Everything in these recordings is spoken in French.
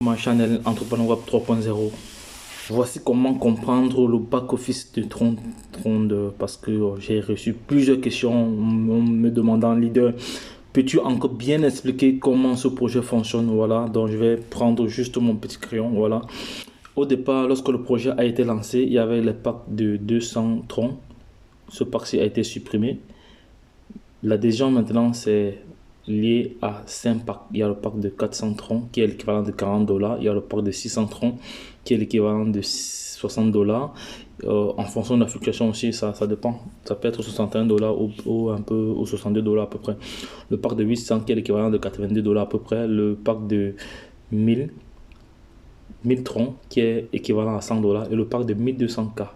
Ma chaîne Entrepreneur Web 3.0. Voici comment comprendre le back-office de Tron, parce que j'ai reçu plusieurs questions me demandant, leader, peux-tu encore bien expliquer comment ce projet fonctionne? Voilà, donc je vais prendre juste mon petit crayon. Voilà. Au départ, lorsque le projet a été lancé, il y avait le pack de 200 troncs. Ce pack-ci a été supprimé. L'adhésion maintenant, c'est lié à 5 packs. Il y a le pack de 400 troncs qui est l'équivalent de $40. Il y a le pack de 600 troncs qui est l'équivalent de $60. En fonction de la fluctuation aussi, ça dépend. Ça peut être $61 ou un peu ou $62 à peu près. Le pack de 800 qui est l'équivalent de $82 à peu près. Le pack de 1000 troncs qui est équivalent à $100 et le pack de 1200K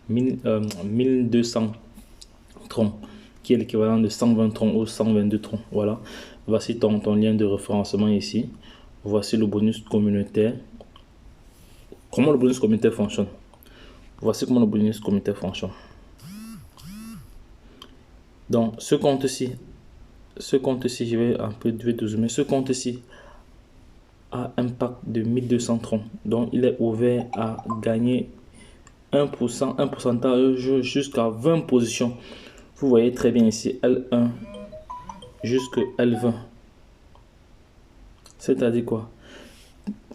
1200 troncs qui est l'équivalent de 120 troncs ou 122 troncs. Voilà, voici ton lien de référencement ici. Voici le bonus communautaire. Comment le bonus communautaire fonctionne? Voici comment le bonus communautaire fonctionne. Donc ce compte-ci, je vais un peu zoomer. Ce compte-ci a un pack de 1200 troncs. Donc il est ouvert à gagner 1%, un pourcentage jusqu'à 20 positions. Vous voyez très bien ici, L1 jusqu'à L20. C'est-à-dire quoi?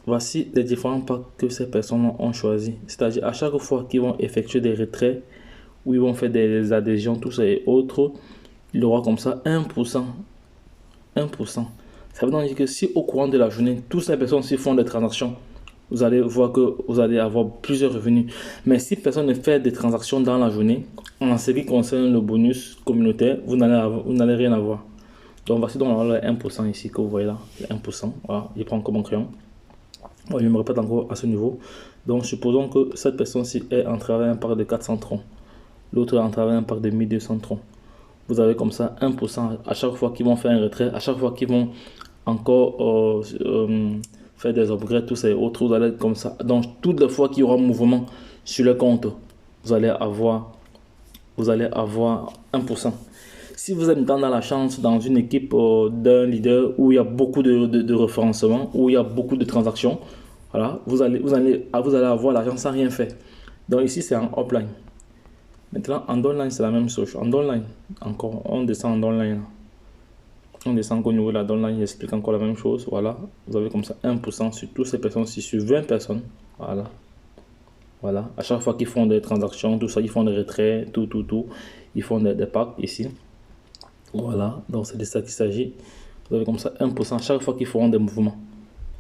Voici les différents packs que ces personnes ont choisi. C'est-à-dire à chaque fois qu'ils vont effectuer des retraits ou ils vont faire des adhésions, tout ça et autres, il y aura comme ça 1%. 1%. Ça veut dire que si au courant de la journée, toutes ces personnes s'y font des transactions, vous allez voir que vous allez avoir plusieurs revenus. Mais si personne ne fait des transactions dans la journée, en ce qui concerne le bonus communautaire, vous n'allez rien avoir. Donc voici donc le 1% ici que vous voyez là, le 1%. Voilà, je prends comme un crayon. Je me répète encore à ce niveau. Donc supposons que cette personne-ci est en travail un parc de 400 troncs. L'autre est en travail un parc de 1200 troncs. Vous avez comme ça 1% à chaque fois qu'ils vont faire un retrait, à chaque fois qu'ils vont encore faire des upgrades, tout ça et autres, vous allez comme ça. Donc toutes les fois qu'il y aura mouvement sur le compte, vous allez avoir 1%. Si vous êtes dans la chance, dans une équipe d'un leader où il y a beaucoup de référencement, où il y a beaucoup de transactions, voilà, vous allez avoir l'argent sans rien faire. Donc ici, c'est en offline. Maintenant, en downline, c'est la même chose. En downline, encore, on descend en downline. On descend au niveau de la downline, j'explique encore la même chose. Voilà, vous avez comme ça 1% sur toutes ces personnes, sur 20 personnes. Voilà. Voilà, à chaque fois qu'ils font des transactions, tout ça, ils font des retraits, tout. Ils font des packs ici. Voilà, donc c'est de ça qu'il s'agit. Vous avez comme ça 1% chaque fois qu'ils feront des mouvements.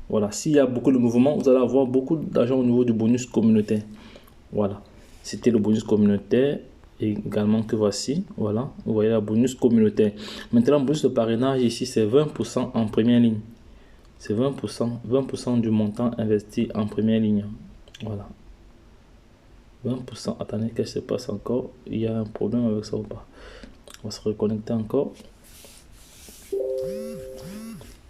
Voilà, s'il y a beaucoup de mouvements, vous allez avoir beaucoup d'argent au niveau du bonus communautaire. Voilà, c'était le bonus communautaire et également que voici. Voilà, vous voyez le bonus communautaire. Maintenant, le bonus de parrainage ici, c'est 20% en première ligne. C'est 20% du montant investi en première ligne. Voilà. 20%. Attendez, qu'est-ce qui se passe encore? Il y a un problème avec ça ou pas? On va se reconnecter encore.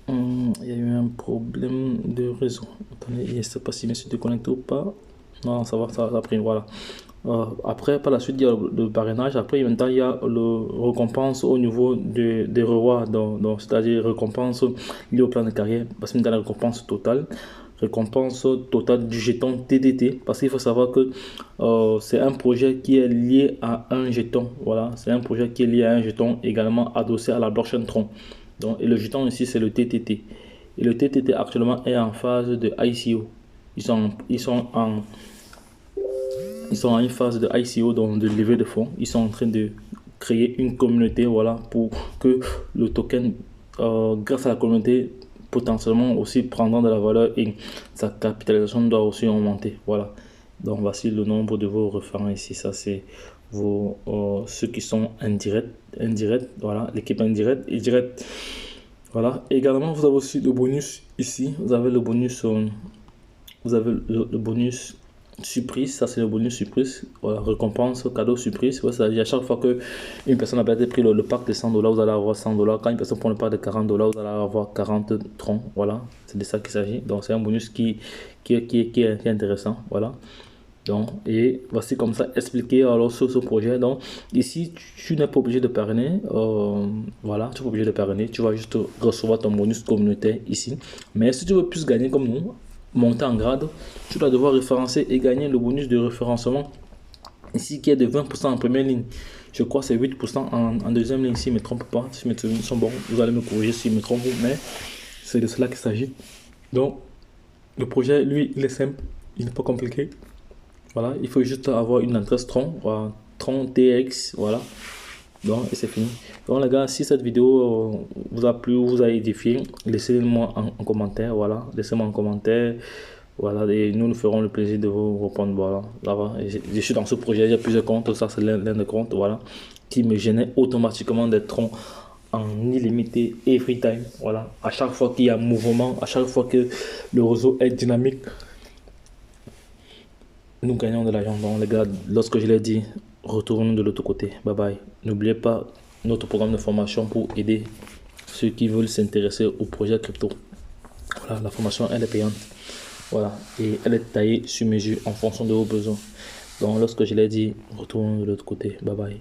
Il y a eu un problème de réseau. Attendez, je ne sais pas si je me suis déconnecté ou pas. Non, ça va, ça a pris. Voilà. Après, par la suite, il y a le parrainage. Après, maintenant, il y a le récompense au niveau des rewards. Donc c'est-à-dire récompense liée au plan de carrière. Parce que dans la récompense totale du jeton TDT, parce qu'il faut savoir que c'est un projet qui est lié à un jeton. Voilà, c'est un projet qui est lié à un jeton également adossé à la blockchain Tron. Donc, et le jeton ici, c'est le TTT. Et le TTT actuellement est en phase de ICO. Ils sont en une phase de ICO, donc de levée de fonds. Ils sont en train de créer une communauté, voilà, pour que le token, grâce à la communauté, potentiellement aussi prendra de la valeur et sa capitalisation doit aussi augmenter. Voilà. Donc voici le nombre de vos référents ici. Ça c'est vos ceux qui sont indirects. Voilà, l'équipe indirecte et directe. Voilà. Également vous avez aussi le bonus ici. Vous avez le bonus le bonus surprise. Ça c'est le bonus surprise. Voilà, récompense cadeau surprise. Ouais, c'est-à-dire à chaque fois que une personne a peut-être pris le pack de $100, vous allez avoir $100. Quand une personne prend le pack de $40, vous allez avoir 40 troncs. Voilà, c'est de ça qu'il s'agit. Donc c'est un bonus qui est intéressant. Voilà. Donc, et voici comme ça expliqué alors sur ce projet. Donc, ici, tu n'es pas obligé de parrainer. Voilà, tu n'es pas obligé de parrainer. Tu vas juste recevoir ton bonus communautaire ici. Mais si tu veux plus gagner comme nous, monter en grade, tu dois devoir référencer et gagner le bonus de référencement ici qui est de 20% en première ligne. Je crois que c'est 8% en deuxième ligne, si je ne me trompe pas. Si mes souvenirs sont bons, vous allez me corriger si je me trompe, mais c'est de cela qu'il s'agit. Donc, le projet, lui, il est simple, il n'est pas compliqué. Voilà, il faut juste avoir une adresse Tron, voilà, Tron TX, voilà. Donc, et c'est fini. Donc, les gars, si cette vidéo vous a plu ou vous a édifié, laissez-moi en commentaire, voilà. Laissez-moi en commentaire, voilà, et nous ferons le plaisir de vous répondre, voilà. Là, voilà. Je suis dans ce projet, il y a plusieurs comptes, ça c'est l'un des comptes, voilà, qui me génère automatiquement des troncs en illimité every time, voilà. À chaque fois qu'il y a mouvement, à chaque fois que le réseau est dynamique, nous gagnons de l'argent. Donc les gars, lorsque je l'ai dit, retournons de l'autre côté. Bye bye. N'oubliez pas notre programme de formation pour aider ceux qui veulent s'intéresser au projet crypto. Voilà, la formation elle est payante. Voilà, et elle est taillée sur mesure en fonction de vos besoins. Donc lorsque je l'ai dit, retournons de l'autre côté. Bye bye.